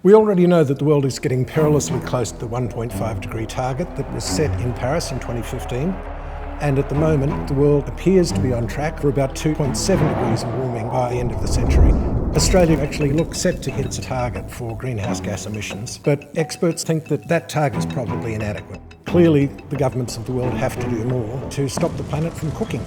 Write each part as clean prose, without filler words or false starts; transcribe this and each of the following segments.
We already know that the world is getting perilously close to the 1.5 degree target that was set in Paris in 2015. And at the moment, the world appears to be on track for about 2.7 degrees of warming by the end of the century. Australia actually looks set to hit its target for greenhouse gas emissions, but experts think that that target is probably inadequate. Clearly, the governments of the world have to do more to stop the planet from cooking.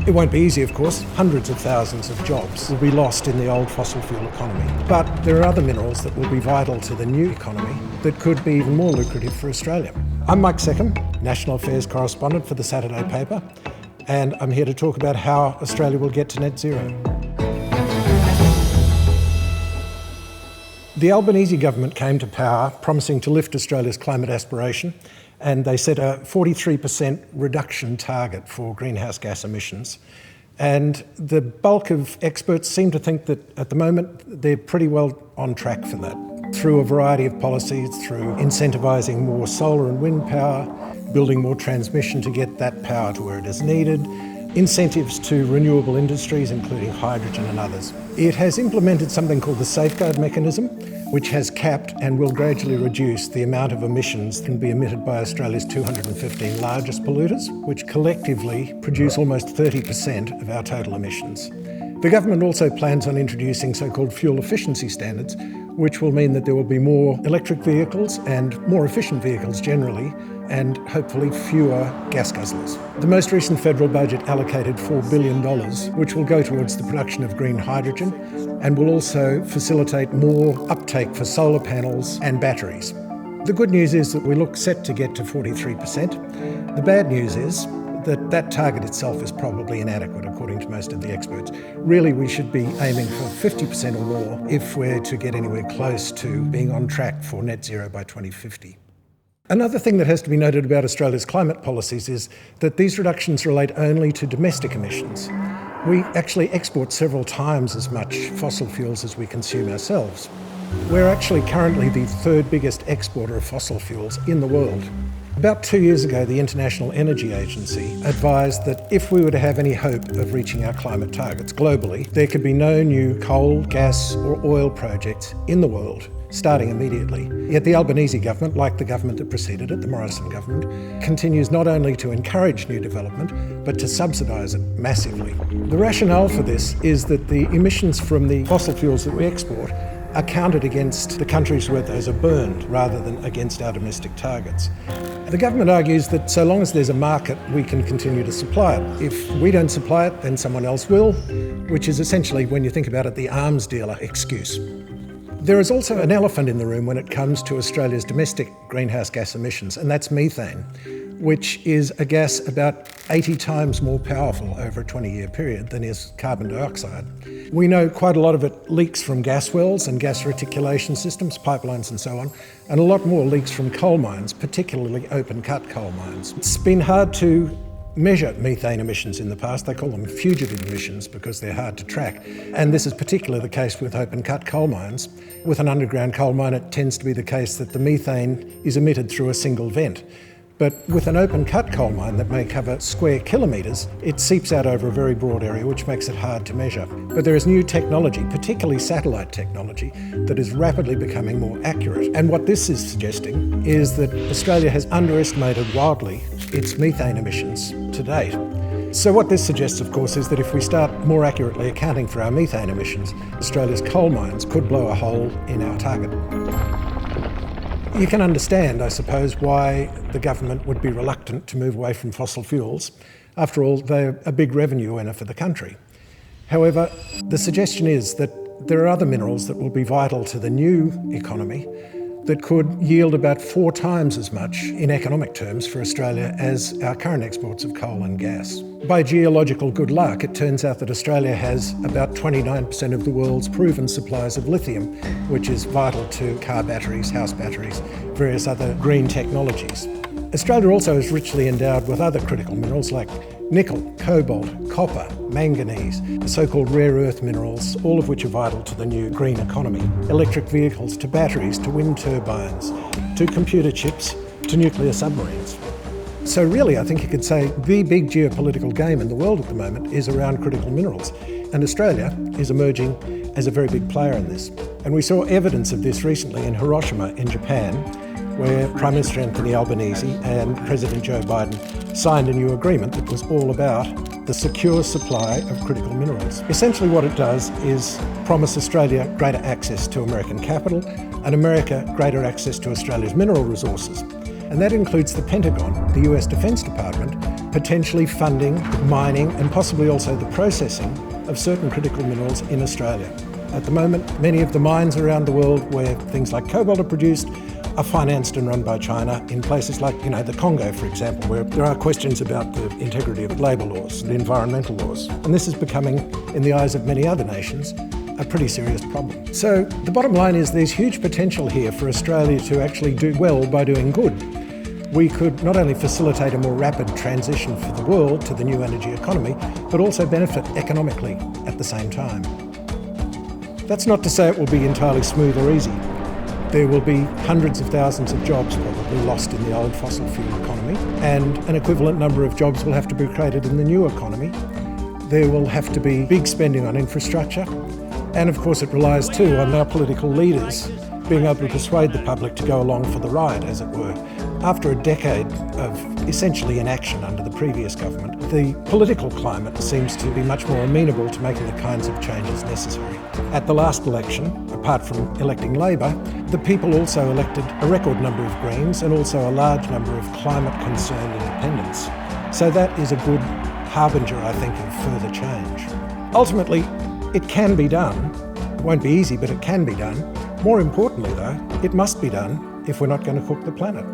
It won't be easy, of course. Hundreds of thousands of jobs will be lost in the old fossil fuel economy. But there are other minerals that will be vital to the new economy that could be even more lucrative for Australia. I'm Mike Seccombe, National Affairs Correspondent for the Saturday paper, and I'm here to talk about how Australia will get to net zero. The Albanese government came to power promising to lift Australia's climate aspiration, and they set a 43% reduction target for greenhouse gas emissions. And the bulk of experts seem to think that at the moment they're pretty well on track for that, through a variety of policies, through incentivising more solar and wind power, building more transmission to get that power to where it is needed, incentives to renewable industries, including hydrogen and others. It has implemented something called the safeguard mechanism, which has capped and will gradually reduce the amount of emissions that can be emitted by Australia's 215 largest polluters, which collectively produce almost 30% of our total emissions. The government also plans on introducing so-called fuel efficiency standards, which will mean that there will be more electric vehicles and more efficient vehicles generally, and hopefully fewer gas guzzlers. The most recent federal budget allocated $4 billion, which will go towards the production of green hydrogen and will also facilitate more uptake for solar panels and batteries. The good news is that we look set to get to 43%. The bad news is that that target itself is probably inadequate, according to most of the experts. Really, we should be aiming for 50% or more if we're to get anywhere close to being on track for net zero by 2050. Another thing that has to be noted about Australia's climate policies is that these reductions relate only to domestic emissions. We actually export several times as much fossil fuels as we consume ourselves. We're actually currently the third biggest exporter of fossil fuels in the world. About 2 years ago, the International Energy Agency advised that if we were to have any hope of reaching our climate targets globally, there could be no new coal, gas or oil projects in the world, starting immediately. Yet the Albanese government, like the government that preceded it, the Morrison government, continues not only to encourage new development, but to subsidise it massively. The rationale for this is that the emissions from the fossil fuels that we export are counted against the countries where those are burned rather than against our domestic targets. The government argues that so long as there's a market, we can continue to supply it. If we don't supply it, then someone else will, which is essentially, when you think about it, the arms dealer excuse. There is also an elephant in the room when it comes to Australia's domestic greenhouse gas emissions, and that's methane, which is a gas about 80 times more powerful over a 20-year period than is carbon dioxide. We know quite a lot of it leaks from gas wells and gas reticulation systems, pipelines and so on, and a lot more leaks from coal mines, particularly open-cut coal mines. It's been hard to measure methane emissions in the past. They call them fugitive emissions because they're hard to track. And this is particularly the case with open-cut coal mines. With an underground coal mine, it tends to be the case that the methane is emitted through a single vent. But with an open-cut coal mine that may cover square kilometres, it seeps out over a very broad area, which makes it hard to measure. But there is new technology, particularly satellite technology, that is rapidly becoming more accurate. And what this is suggesting is that Australia has underestimated wildly its methane emissions to date. So what this suggests, of course, is that if we start more accurately accounting for our methane emissions, Australia's coal mines could blow a hole in our target. You can understand, I suppose, why the government would be reluctant to move away from fossil fuels. After all, they're a big revenue earner for the country. However, the suggestion is that there are other minerals that will be vital to the new economy that could yield about 4 times as much in economic terms for Australia as our current exports of coal and gas. By geological good luck, it turns out that Australia has about 29% of the world's proven supplies of lithium, which is vital to car batteries, house batteries, various other green technologies. Australia also is richly endowed with other critical minerals like nickel, cobalt, copper, manganese, the so-called rare earth minerals, all of which are vital to the new green economy. Electric vehicles, to batteries, to wind turbines, to computer chips, to nuclear submarines. So really, I think you could say the big geopolitical game in the world at the moment is around critical minerals. And Australia is emerging as a very big player in this. And we saw evidence of this recently in Hiroshima in Japan, where Prime Minister Anthony Albanese and President Joe Biden signed a new agreement that was all about the secure supply of critical minerals. Essentially what it does is promise Australia greater access to American capital and America greater access to Australia's mineral resources. And that includes the Pentagon, the US Defence Department, potentially funding, mining and possibly also the processing of certain critical minerals in Australia. At the moment, many of the mines around the world where things like cobalt are produced are financed and run by China in places like, the Congo, for example, where there are questions about the integrity of labour laws and environmental laws. And this is becoming, in the eyes of many other nations, a pretty serious problem. So the bottom line is there's huge potential here for Australia to actually do well by doing good. We could not only facilitate a more rapid transition for the world to the new energy economy, but also benefit economically at the same time. That's not to say it will be entirely smooth or easy. There will be hundreds of thousands of jobs probably lost in the old fossil fuel economy, and an equivalent number of jobs will have to be created in the new economy. There will have to be big spending on infrastructure, and of course it relies too on our political leaders being able to persuade the public to go along for the ride, as it were. After a decade of essentially inaction under the previous government, the political climate seems to be much more amenable to making the kinds of changes necessary. At the last election, apart from electing Labor, the people also elected a record number of Greens and also a large number of climate-concerned independents. So that is a good harbinger, I think, of further change. Ultimately, it can be done. It won't be easy, but it can be done. More importantly, though, it must be done if we're not going to cook the planet.